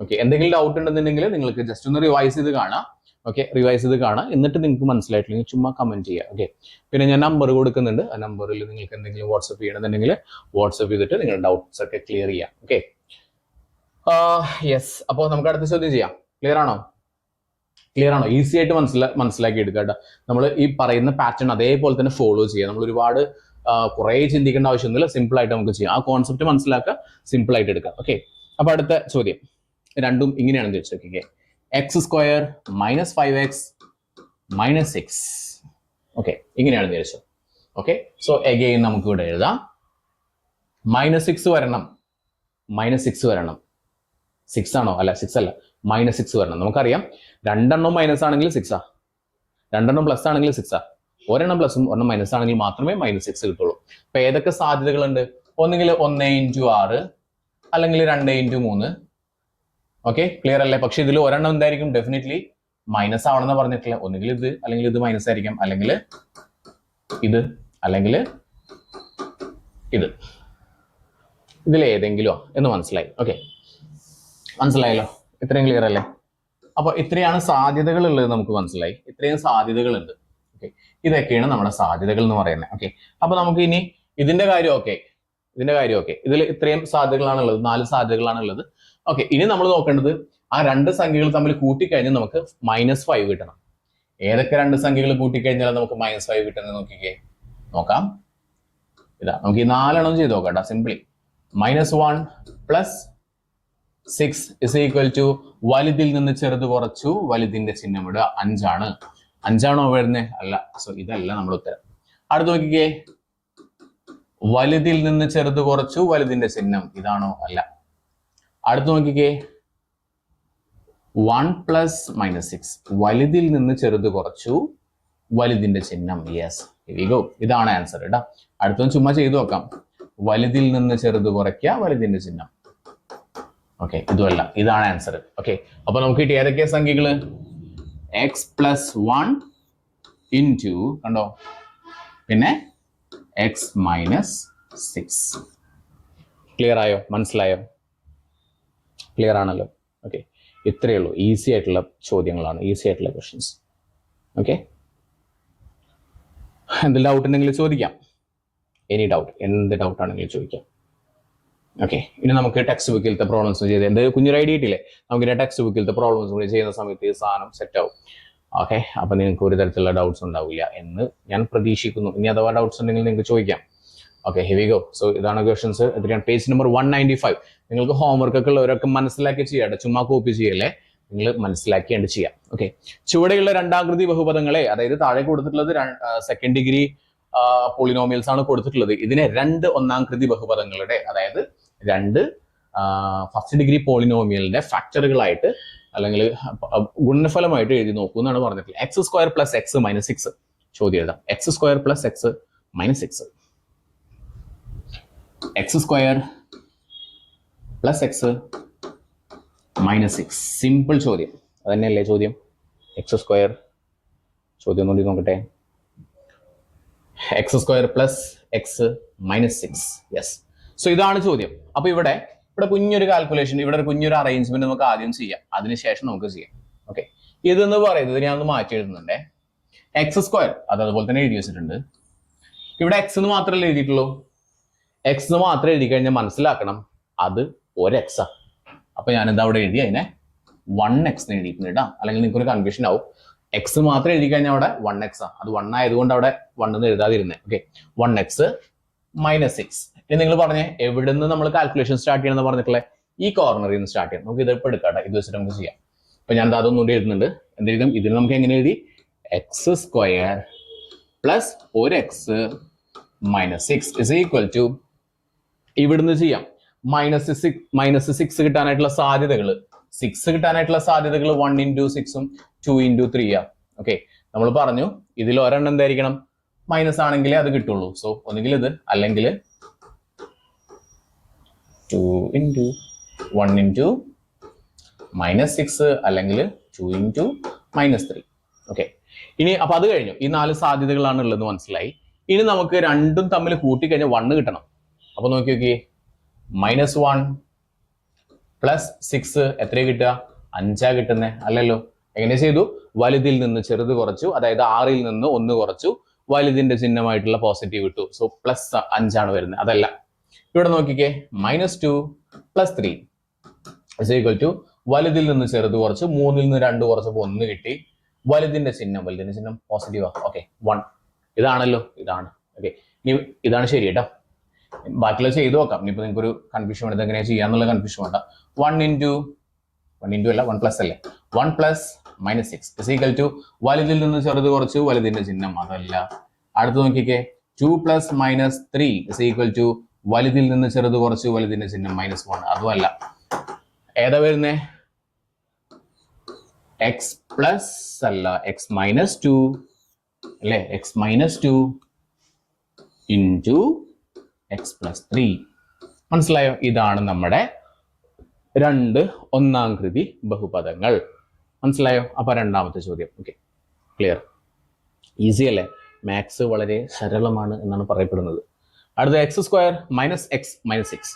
ഓക്കെ, എന്തെങ്കിലും ഡൗട്ട് ഉണ്ടെന്നുണ്ടെങ്കിൽ നിങ്ങൾക്ക് ജസ്റ്റ് ഒന്ന് റിവൈസ് ചെയ്ത് കാണാം. ഓക്കെ, റിവൈസ് ചെയ്ത് കാണാം. എന്നിട്ട് നിങ്ങൾക്ക് മനസ്സിലായിട്ടില്ലെങ്കിൽ ചുമ്മാ കമന്റ് ചെയ്യുക. ഓക്കെ, പിന്നെ ഞാൻ നമ്പർ കൊടുക്കുന്നുണ്ട്. ആ നമ്പറിൽ നിങ്ങൾക്ക് എന്തെങ്കിലും വാട്സ്ആപ്പ് ചെയ്യണമെന്നുണ്ടെങ്കിൽ വാട്സ്ആപ്പ് ചെയ്തിട്ട് നിങ്ങളുടെ ഡൗട്ട്സ് ഒക്കെ ക്ലിയർ ചെയ്യാം. Okay, yes. അപ്പോൾ നമുക്ക് അടുത്ത ചോദ്യം ചെയ്യാം. ക്ലിയർ ആണോ? ഈസി ആയിട്ട് മനസ്സിലാക്കി എടുക്കുക കേട്ടോ. നമ്മൾ ഈ പറയുന്ന പാറ്റേൺ അതേപോലെ തന്നെ ഫോളോ ചെയ്യുക. നമ്മൾ ഒരുപാട് കുറേ ചിന്തിക്കേണ്ട ആവശ്യമൊന്നുമില്ല. സിമ്പിൾ ആയിട്ട് നമുക്ക് ചെയ്യാം. ആ കോൺസെപ്റ്റ് മനസ്സിലാക്കുക, സിമ്പിൾ ആയിട്ട് എടുക്കുക. ഓക്കെ, അപ്പൊ അടുത്ത ചോദ്യം രണ്ടും ഇങ്ങനെയാണെന്ന് ചോദിച്ചു. Okay, x² - 5x - 6. ഓക്കെ, ഇങ്ങനെയാണെന്ന് ചോദിച്ചു. ഓക്കെ, സോ അഗെയിൻ നമുക്ക് ഇവിടെ എഴുതാം. -6 വരണം, -6 വരണം. 6 ആണോ? അല്ല, 6 അല്ല, -6 വരണം. നമുക്കറിയാം രണ്ടെണ്ണം മൈനസ് ആണെങ്കിൽ 6ആ, രണ്ടെണ്ണം പ്ലസ് ആണെങ്കിൽ 6ആ. ഒരെണ്ണം പ്ലസും ഒരെണ്ണം മൈനസ് ആണെങ്കിൽ മാത്രമേ -6 കിട്ടുള്ളൂ. അപ്പൊ ഏതൊക്കെ സാധ്യതകളുണ്ട്? ഒന്നുകിൽ 1 × 6 അല്ലെങ്കിൽ 2 × 3. ഓക്കെ, ക്ലിയർ അല്ലേ? പക്ഷെ ഇതിൽ ഒരെണ്ണം എന്തായിരിക്കും? ഡെഫിനറ്റ്ലി മൈനസ് ആവണമെന്ന് പറഞ്ഞിട്ടില്ല. ഒന്നുകിൽ ഇത്, അല്ലെങ്കിൽ ഇത് മൈനസ് ആയിരിക്കാം, അല്ലെങ്കിൽ ഇത്, അല്ലെങ്കിൽ ഇത്. ഇതിലേതെങ്കിലോ എന്ന് മനസ്സിലായി. ഓക്കെ, മനസ്സിലായല്ലോ? ഇത്രയും ക്ലിയർ അല്ലേ? അപ്പൊ ഇത്രയാണ് സാധ്യതകൾ ഉള്ളത്. നമുക്ക് മനസ്സിലായി, ഇത്രയും സാധ്യതകളുണ്ട്. ഓക്കെ, ഇതൊക്കെയാണ് നമ്മുടെ സാധ്യതകൾ എന്ന് പറയുന്നത്. ഓക്കെ, അപ്പൊ നമുക്ക് ഇനി ഇതിന്റെ കാര്യം ഓക്കെ, ഇതിൽ ഇത്രയും സാധ്യതകളാണുള്ളത്, 4 സാധ്യതകളാണുള്ളത്. ഓക്കെ, ഇനി നമ്മൾ നോക്കേണ്ടത് ആ രണ്ട് സംഖ്യകൾ തമ്മിൽ കൂട്ടിക്കഴിഞ്ഞാൽ നമുക്ക് -5 കിട്ടണം. ഏതൊക്കെ രണ്ട് സംഖ്യകൾ കൂട്ടിക്കഴിഞ്ഞാൽ നമുക്ക് -5 കിട്ടുന്നത് നോക്കിക്കേ. നോക്കാം. ഇതാ, നമുക്ക് ഈ 4 ചെയ്ത് നോക്കാം. സിംപ്ലി -1 + 6 ഇസ് ഈക്വൽ ടു വലുതിൽ നിന്ന് ചെറുത് കുറച്ചു, വലുതിന്റെ ചിഹ്നം ഇടുക. 5 ആണ്. 5 ആണോ വരുന്നത്? അല്ല. സോ ഇതല്ല നമ്മുടെ ഉത്തരം. അടുത്ത് നോക്കിക്കേ, വലുതിൽ നിന്ന് ചെറുത് കുറച്ചു, വലുതിന്റെ ചിഹ്നം ഇതാണോ? അല്ല. അടുത്ത് നോക്കിക്കേ, 1 + -6 വലുതിൽ നിന്ന് ചെറുത് കുറച്ചു, വലുതിന്റെ ചിഹ്നം. Yes, here we go. ഇതാണ് ആൻസർ കേട്ടോ. അടുത്തൊന്ന് ചുമ്മാ ചെയ്തു നോക്കാം. വലുതിൽ നിന്ന് ചെറുത് കുറയ്ക്കുക, വലുതിന്റെ ചിഹ്നം. ഓക്കെ, ഇതുമല്ല, ഇതാണ് ആൻസർ. ഓക്കെ, അപ്പൊ നമുക്ക് കിട്ടിയ ഏതൊക്കെയാ സംഖ്യകള്? x + 1 ഇൻറ്റു, കണ്ടോ, പിന്നെ x - 6. ക്ലിയർ ആയോ? മനസ്സിലായോ? ക്ലിയർ ആണല്ലോ? ഓക്കെ, ഇത്രയേ ഉള്ളൂ. ഈസി ആയിട്ടുള്ള ചോദ്യങ്ങളാണ്, ഈസി ആയിട്ടുള്ള ക്വസ്റ്റ്യൻസ്. ഓക്കെ, എന്തെങ്കിലും ഡൗട്ട് ഉണ്ടെങ്കിൽ ചോദിക്കാം. എനി ഡൗട്ട്, എന്ത് ഡൗട്ട് ആണെങ്കിലും ചോദിക്കാം. ഓക്കെ, ഇനി നമുക്ക് ടെക്സ്റ്റ് ബുക്കിലത്തെ പ്രോബ്ലംസ് ചെയ്ത് എന്ത് കുഞ്ഞൊരു ഐഡിയ ഇട്ടില്ലേ? നമുക്ക് ടെക്സ്റ്റ് ബുക്കിലത്തെ പ്രോബ്ലംസ് കൂടി ചെയ്യുന്ന സമയത്ത് ഈ സാധനം സെറ്റ് ആവും. ഓക്കെ, അപ്പൊ നിങ്ങൾക്ക് ഒരു തരത്തിലുള്ള ഡൗട്ട്സ് ഉണ്ടാവില്ല എന്ന് ഞാൻ പ്രതീക്ഷിക്കുന്നു. ഇനി അഥവാ ഡൗട്ട്സ് ഉണ്ടെങ്കിൽ നിങ്ങൾക്ക് ചോദിക്കാം. Okay, here we go. So ഇതാണ് ക്വസ്റ്റൻസ്. ഇതിനാണ് പേജ് നമ്പർ 195. നിങ്ങൾക്ക് ഹോംവർക്ക് ഒക്കെ ഉള്ളവരൊക്കെ മനസ്സിലാക്കി ചെയ്യാട്ടെ, ചുമ്മാ കോപ്പി ചെയ്യല്ലേ, നിങ്ങൾ മനസ്സിലാക്കിയാണ് ചെയ്യാം. ഓക്കെ, ചുവടെയുള്ള രണ്ടാകൃതി ബഹുപദങ്ങളെ, അതായത് താഴെ കൊടുത്തിട്ടുള്ളത് സെക്കൻഡ് ഡിഗ്രി പോളിനോമിയൽസ് ആണ് കൊടുത്തിട്ടുള്ളത്. ഇതിനെ 2 ഒന്നാംകൃതി ബഹുപദങ്ങളുടെ, അതായത് 2 ഫസ്റ്റ് ഡിഗ്രി പോളിനോമിയലിന്റെ ഫാക്ടറുകളായിട്ട് അല്ലെങ്കിൽ ഗുണനഫലമായിട്ട് എഴുതി നോക്കൂ എന്നാണ് പറഞ്ഞിട്ടുള്ളത്. x² + x - 6 ചോദ്യം എഴുതാം. x² + x minus 6. X square plus X minus 6. Simple ചോദ്യം. അത് തന്നെയല്ലേ ചോദ്യം? എക്സ് സ്ക്വയർ, ചോദ്യം ഒന്നുകൂടി നോക്കട്ടെ. X square plus X minus 6. Yes. So ഇതാണ് ചോദ്യം. അപ്പൊ ഇവിടെ കുഞ്ഞൊരു കാൽക്കുലേഷൻ, ഇവിടെ ഒരു കുഞ്ഞൊരു അറേഞ്ച്മെന്റ് നമുക്ക് ആദ്യം ചെയ്യാം, അതിനുശേഷം നമുക്ക് ചെയ്യാം. ഓക്കെ, ഇതെന്ന് പറയുന്നത് ഞാൻ ഒന്ന് മാറ്റി എഴുതുന്നുണ്ടേ. എക്സ് സ്ക്വയർ അത് അതുപോലെ തന്നെ എഴുതി വെച്ചിട്ടുണ്ട്. ഇവിടെ എക്സ് എന്ന് മാത്രമല്ലേ എഴുതിയിട്ടുള്ളൂ. എക്സ് എന്ന് മാത്രം എഴുതി കഴിഞ്ഞാൽ മനസ്സിലാക്കണം അത് ഒരു എക്സാ. അപ്പൊ ഞാൻ എന്താ അവിടെ എഴുതി അതിനെ 1x എന്ന് എഴുതിയിട്ടുണ്ട് കേട്ടോ, അല്ലെങ്കിൽ നിങ്ങൾക്ക് ഒരു കൺഫ്യൂഷൻ ആവും. എക്സ് മാത്രം എഴുതി കഴിഞ്ഞാൽ അവിടെ 1x ആ, അത് 1 ആയതുകൊണ്ട് അവിടെ 1 എന്ന് എഴുതാതിരുന്നേ. Okay, 1x minus 6. ഇനി നിങ്ങൾ പറഞ്ഞേ എവിടെ നിന്ന് നമ്മൾ കാൽക്കുലേഷൻ സ്റ്റാർട്ട് ചെയ്യണമെന്ന് പറഞ്ഞിട്ടുള്ള ഈ കോർണറിൽ നിന്ന് സ്റ്റാർട്ട് ചെയ്യണം. നമുക്ക് ഇത് ഇപ്പോൾ എടുക്കാം, ഇത് വെച്ചിട്ട് നമുക്ക് ചെയ്യാം. അപ്പൊ ഞാൻ അതൊന്നുകൂടി എഴുതുന്നുണ്ട്. എന്തെങ്കിലും ഇതിന് നമുക്ക് എങ്ങനെ എഴുതി? എക്സ് സ്ക്വയർ പ്ലസ് ഒരു x minus 6 is equal to, ഇവിടുന്ന് ചെയ്യാം, മൈനസ് 6 കിട്ടാനായിട്ടുള്ള സാധ്യതകൾ 1 into 6 2 into 3 ആ. ഓക്കെ, നമ്മൾ പറഞ്ഞു ഇതിൽ ഒരെണ്ണം എന്തായിരിക്കണം? മൈനസ് ആണെങ്കിലേ അത് കിട്ടുള്ളൂ. സോ ഒന്നുകിൽ ഇത്, അല്ലെങ്കിൽ 2 into 1 into മൈനസ് 6, അല്ലെങ്കിൽ 2 into മൈനസ് 3. ഓക്കെ, ഇനി അപ്പൊ അത് കഴിഞ്ഞു. ഈ 4 സാധ്യതകളാണ് ഉള്ളത് മനസ്സിലായി. ഇനി നമുക്ക് രണ്ടും തമ്മിൽ കൂട്ടിക്കഴിഞ്ഞാൽ 1 കിട്ടണം. അപ്പൊ നോക്കി നോക്കിയേ, -1 പ്ലസ് 6 എത്ര കിട്ടുക? 5 കിട്ടുന്നേ അല്ലല്ലോ. എങ്ങനെ ചെയ്തു? വലുതിൽ നിന്ന് ചെറുത് കുറച്ചു, അതായത് 6ൽ നിന്ന് 1 കുറച്ചു, വലുതിന്റെ ചിഹ്നമായിട്ടുള്ള പോസിറ്റീവ് ഇട്ടു. സോ പ്ലസ് 5 വരുന്നത്. അതല്ല, ഇവിടെ നോക്കിക്കേ, -2 പ്ലസ് 3 ഇസ് ഈക്വൽ ടു, വലുതിൽ നിന്ന് ചെറുത് കുറച്ചു, 3ൽ നിന്ന് 2 കുറച്ചപ്പോൾ 1 കിട്ടി, വലുതിന്റെ ചിഹ്നം പോസിറ്റീവാ. ഓക്കെ, 1. ഇതാണല്ലോ, ഇതാണ്. ഓക്കെ, ഇനി ഇതാണ് ശരി കേട്ടോ. ബാക്കിയുള്ള ചെയ്ത് നോക്കാം. ഇനിയിപ്പോൾ നിങ്ങൾക്ക് ഒരു കൺഫ്യൂഷൻ വേണ്ടത് എങ്ങനെയാണ് ചെയ്യാന്നുള്ള കൺഫ്യൂഷൻ വേണ്ട. 1 into അല്ല 1 പ്ലസ് അല്ലേ, 1 plus minus 6 is equal to, വലുതിൽ നിന്ന് ചെറുത് കുറച്ചു, വലുതിന്റെ ചിഹ്നം. അതല്ല, അടുത്ത് നോക്കിക്കേ, 2 plus minus 3 is equal to, വലുതിൽ നിന്ന് ചെറുത് കുറച്ചു, വലുതിന്റെ ചിഹ്നം -1. അതുമല്ല, ഏതാ വരുന്നേ? എക്സ് പ്ലസ് അല്ല, എക്സ് മൈനസ് 2 അല്ലേ, x minus 2 into x plus 3. മനസ്സിലായോ? ഇതാണ് നമ്മുടെ 2 ഒന്നാം കൃതി ബഹുപദങ്ങൾ. മനസ്സിലായോ? അപ്പൊ രണ്ടാമത്തെ ചോദ്യം. ഓക്കെ, ക്ലിയർ, ഈസി അല്ലേ? മാത്സ് വളരെ സരളമാണ് എന്നാണ് പറയപ്പെടുന്നത്. അടുത്ത X square minus X minus 6,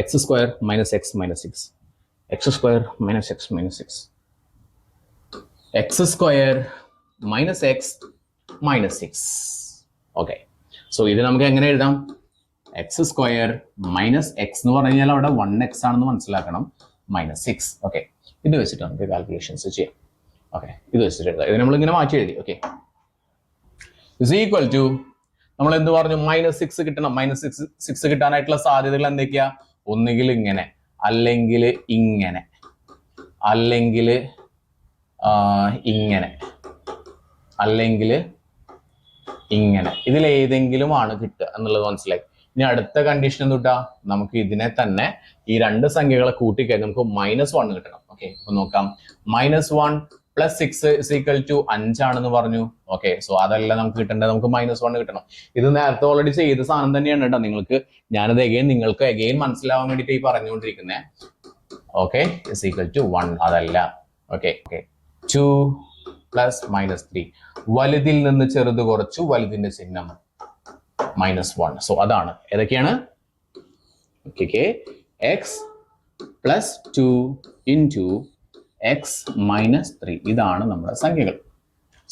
X square minus X minus 6, X square minus X minus 6, X square minus X minus 6. Okay, so ഇത് നമുക്ക് എങ്ങനെ എഴുതാം? എക്സ് സ്ക്വയർ മൈനസ് എക്സ് എന്ന് പറഞ്ഞു കഴിഞ്ഞാൽ അവിടെ 1x ആണെന്ന് മനസ്സിലാക്കണം, -6. ഓക്കെ, ഇത് വെച്ചിട്ട് നമുക്ക് കാൽക്കുലേഷൻസ് ചെയ്യാം. ഓക്കെ, ഇത് വെച്ചിട്ട് എഴുതാം. ഇത് നമ്മൾ ഇങ്ങനെ മാറ്റി എഴുതി. ഓക്കെ, ഇസ് ഈക്വൽ ടു, നമ്മൾ എന്ത് പറഞ്ഞു? -6 കിട്ടണം. -6 കിട്ടാനായിട്ടുള്ള സാധ്യതകൾ എന്തൊക്കെയാ? ഒന്നുകിൽ ഇങ്ങനെ, അല്ലെങ്കിൽ ഇങ്ങനെ, അല്ലെങ്കിൽ ഇങ്ങനെ, അല്ലെങ്കിൽ ഇങ്ങനെ. ഇതിൽ ഏതെങ്കിലും ആണ് കിട്ടുക എന്നുള്ളത് മനസ്സിലായി. ഇനി അടുത്ത കണ്ടീഷൻ എന്തുട്ടാ? നമുക്ക് ഇതിനെ തന്നെ ഈ 2 സംഖ്യകളെ കൂട്ടിക്കഴിഞ്ഞാൽ നമുക്ക് -1 കിട്ടണം. ഓക്കെ, അപ്പൊ നോക്കാം. -1 പ്ലസ് 6 ഇസ് ഈക്വൽ ടു 5 ആണെന്ന് പറഞ്ഞു. ഓക്കെ, സോ അതല്ല നമുക്ക് കിട്ടേണ്ടത്, നമുക്ക് -1 കിട്ടണം. ഇത് നേരത്തെ ഓൾറെഡി ചെയ്ത സാധനം തന്നെയാണ് കേട്ടോ. ഞാനത് നിങ്ങൾക്ക് അഗെയിൻ മനസ്സിലാവാൻ വേണ്ടിയിട്ട് ഈ പറഞ്ഞുകൊണ്ടിരിക്കുന്നത്. Okay, is equal to 1. അതല്ല. ഓക്കെ, 2 പ്ലസ് -3, വലുതിൽ നിന്ന് ചെറുത് കുറച്ചു, വലുതിന്റെ ചിഹ്നം -1. സോ അതാണ് ഏതൊക്കെയാണ്? Okay, X plus 2 into X minus 3. ഇതാണ് നമ്മുടെ സംഖ്യകൾ.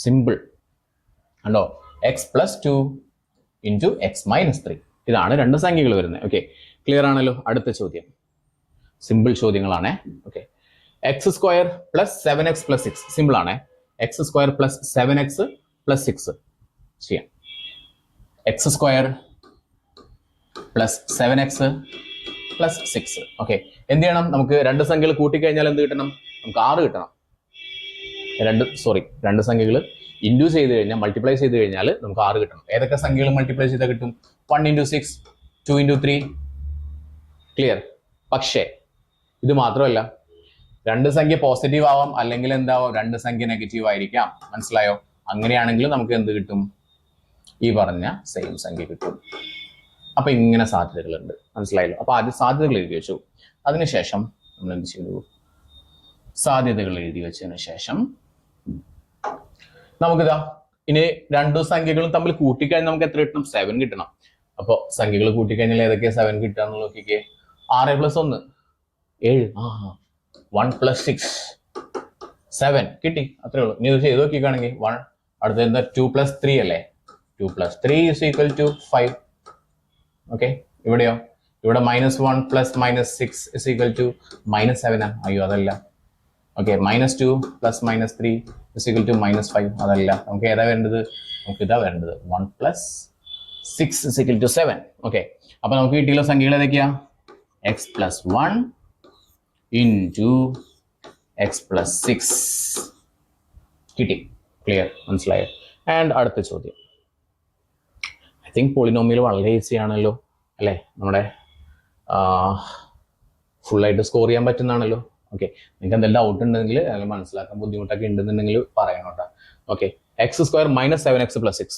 സിമ്പിൾ കണ്ടോ? X plus 2 into X minus 3. ഇതാണ് 2 സംഖ്യകൾ വരുന്നത്. ഓക്കെ, ക്ലിയർ ആണല്ലോ? അടുത്ത ചോദ്യം സിമ്പിൾ ചോദ്യങ്ങളാണേ. Okay, x square plus 7x plus 6. Simple ആണേ. X square plus 7x plus 6 ചെയ്യാം. X square plus 7x plus 6. Okay, എന്ത് ചെയ്യണം? നമുക്ക് 2 സംഖ്യകൾ കൂട്ടിക്കഴിഞ്ഞാൽ എന്ത് കിട്ടണം? നമുക്ക് 6 കിട്ടണം. 2 സംഖ്യകൾ ഇൻഡു ചെയ്ത് കഴിഞ്ഞാൽ, മൾട്ടിപ്ലൈ ചെയ്ത് കഴിഞ്ഞാൽ നമുക്ക് 6 കിട്ടണം. ഏതൊക്കെ സംഖ്യകൾ മൾട്ടിപ്ലൈ ചെയ്താൽ കിട്ടും? 1 into 6, 2 into 3. ക്ലിയർ? പക്ഷേ ഇത് മാത്രമല്ല, 2 സംഖ്യ പോസിറ്റീവ് ആവാം, അല്ലെങ്കിൽ എന്താവാം? 2 സംഖ്യ നെഗറ്റീവ് ആയിരിക്കാം. മനസ്സിലായോ? അങ്ങനെയാണെങ്കിൽ നമുക്ക് എന്ത് കിട്ടും? ഈ പറഞ്ഞ സെയിം സംഖ്യ കിട്ടും. അപ്പൊ ഇങ്ങനെ സാധ്യതകളുണ്ട്, മനസ്സിലായല്ലോ. അപ്പൊ ആദ്യം സാധ്യതകൾ എഴുതി വെച്ചു. അതിനുശേഷം നമ്മൾ എന്ത് ചെയ്തു? സാധ്യതകൾ എഴുതി വെച്ചതിന് ശേഷം നമുക്കിതാ ഇനി രണ്ടു സംഖ്യകളും തമ്മിൽ കൂട്ടിക്കഴിഞ്ഞാൽ നമുക്ക് എത്ര കിട്ടണം? 7 കിട്ടണം. അപ്പൊ സംഖ്യകൾ കൂട്ടിക്കഴിഞ്ഞാൽ ഏതൊക്കെയാ 7 കിട്ടുക എന്ന് നോക്കിക്കേ. 6 + 1 7. 1 + 6 7 കിട്ടി, അത്രേ ഉള്ളൂ. ഇനി ഇത് ചെയ്ത് നോക്കിക്കാണെങ്കിൽ 1 അടുത്ത എന്താ 2 + 3 അല്ലേ? 2 + 3 = 5. ഓക്കെ, ഇവിടെയോ? ഇവിടെ -1 + -6 = -7. അയ്യോ അതല്ല. ഓക്കെ, -2 + -3 = -5. അതല്ല. നമുക്ക് ഏതാ വരേണ്ടത്? നമുക്ക് ഇതാ വരേണ്ടത്. 1 + 6 = 7. ഓക്കെ, അപ്പൊ നമുക്ക് കിട്ടിയുള്ള സംഖ്യകൾ ഏതൊക്കെയാ? x + 1 × x + 6 കിട്ടി. ക്ലിയർ, മനസ്സിലായോ? ആൻഡ് അടുത്ത ചോദ്യം, ഐ തിങ്ക് പോളിനോമിയൽ വളരെ ഈസി ആണല്ലോ അല്ലേ? നമ്മുടെ ഫുള്ളായിട്ട് സ്കോർ ചെയ്യാൻ പറ്റുന്നതാണല്ലോ. ഓക്കെ, നിങ്ങൾക്ക് എന്തെങ്കിലും ഡൗട്ട് ഉണ്ടെങ്കിൽ അല്ലെങ്കിൽ മനസ്സിലാക്കാൻ ബുദ്ധിമുട്ടൊക്കെ ഉണ്ടെന്നുണ്ടെങ്കിൽ പറയണം കേട്ടോ. Okay, x² - 7x + 6.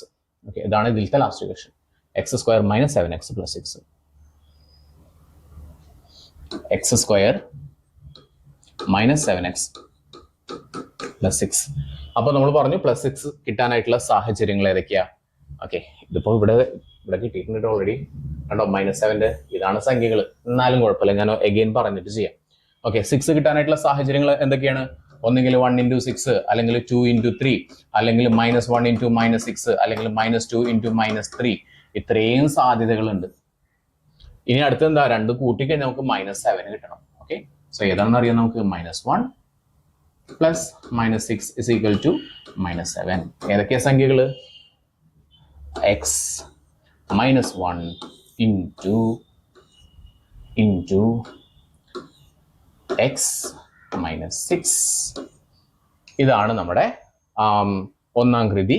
ഓക്കെ, ഇതാണ് ഇതിലത്തെ last question. x² - 7x + 6. x² - 7x + 6. അപ്പൊ നമ്മൾ പറഞ്ഞു +6 കിട്ടാനായിട്ടുള്ള സാഹചര്യങ്ങൾ ഏതൊക്കെയാ? ഓക്കെ, ഇതിപ്പോ ഇവിടെ കിട്ടിയിട്ടുണ്ട് ഓൾറെഡി. കണ്ടോ, -7. ഇതാണ് സംഖ്യകൾ. എന്നാലും കുഴപ്പമില്ല, ഞാൻ എഗെയിൻ പറഞ്ഞിട്ട് ചെയ്യാം. ഓക്കെ, 6 കിട്ടാനായിട്ടുള്ള സാഹചര്യങ്ങൾ എന്തൊക്കെയാണ്? ഒന്നെങ്കിൽ 1 × 6, അല്ലെങ്കിൽ 2 × 3, അല്ലെങ്കിൽ -1 × -6, അല്ലെങ്കിൽ -2 × -3. ഇത്രയും സാധ്യതകളുണ്ട്. ഇനി അടുത്ത് എന്താ? രണ്ട് കൂട്ടിക്കഴിഞ്ഞാൽ നമുക്ക് -7 കിട്ടണം. ഓക്കെ, സോ ഏതാണെന്ന് അറിയാം നമുക്ക്. -1 + -6 = -7. ഏതൊക്കെയാ സംഖ്യകള്? x - 1 × x - 6. ഇതാണ് നമ്മുടെ ഒന്നാം കൃതി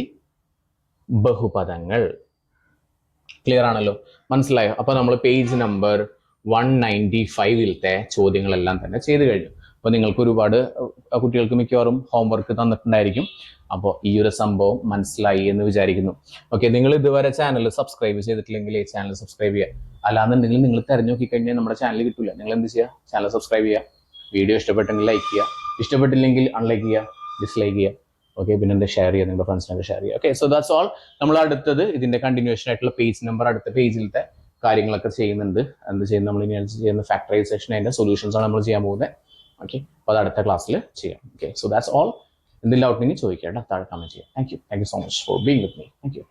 ബഹുപദങ്ങൾ. ക്ലിയർ ആണല്ലോ, മനസ്സിലായോ? അപ്പൊ നമ്മൾ പേജ് നമ്പർ 195 ചോദ്യങ്ങളെല്ലാം തന്നെ ചെയ്തു കഴിഞ്ഞു. അപ്പൊ നിങ്ങൾക്ക് ഒരുപാട് കുട്ടികൾക്ക് മിക്കവാറും ഹോംവർക്ക് തന്നിട്ടുണ്ടായിരിക്കും. അപ്പോൾ ഈ ഒരു സംഭവം മനസ്സിലായി എന്ന് വിചാരിക്കുന്നു. ഓക്കെ, നിങ്ങൾ ഇതുവരെ ചാനൽ സബ്സ്ക്രൈബ് ചെയ്തിട്ടില്ലെങ്കിൽ ഈ ചാനൽ സബ്സ്ക്രൈബ് ചെയ്യുക. അല്ലാന്നുണ്ടെങ്കിൽ നിങ്ങൾ തിരഞ്ഞു നോക്കി കഴിഞ്ഞാൽ നമ്മുടെ ചാനൽ കിട്ടില്ല. നിങ്ങൾ എന്ത് ചെയ്യുക? ചാനൽ സബ്സ്ക്രൈബ് ചെയ്യുക. വീഡിയോ ഇഷ്ടപ്പെട്ടെങ്കിൽ ലൈക്ക് ചെയ്യുക, ഇഷ്ടപ്പെട്ടില്ലെങ്കിൽ അൺലൈക്ക് ചെയ്യുക, ഡിസ്ലൈക്ക് ചെയ്യുക. ഓക്കെ, പിന്നെ എന്താ ഷെയർ ചെയ്യുക, നിങ്ങളുടെ ഫ്രണ്ട്സിനൊക്കെ ഷെയർ ചെയ്യുക. Okay, so that's all. നമ്മൾ അടുത്തത് ഇതിന്റെ കണ്ടിന്യൂഷൻ ആയിട്ടുള്ള പേജ് നമ്പർ, അടുത്ത പേജിലത്തെ കാര്യങ്ങളൊക്കെ ചെയ്യുന്നുണ്ട്. എന്ത് ചെയ്യുന്നത്? നമ്മൾ ഇനി ചെയ്യുന്ന ഫാക്ടറൈസേഷൻ, അതിന്റെ സൊല്യൂഷൻസ് ആണ് നമ്മൾ ചെയ്യാൻ പോകുന്നത്. ഓക്കെ, അപ്പോൾ അത് അടുത്ത ക്ലാസ്സിൽ ചെയ്യാം. Okay, so that's all. എന്തെങ്കിലും ഡൗട്ട് ഉണ്ടെങ്കിൽ ചോദിക്കാം, താഴെ കമന്റ് ചെയ്യാം. Thank you so much for being with me. Thank you.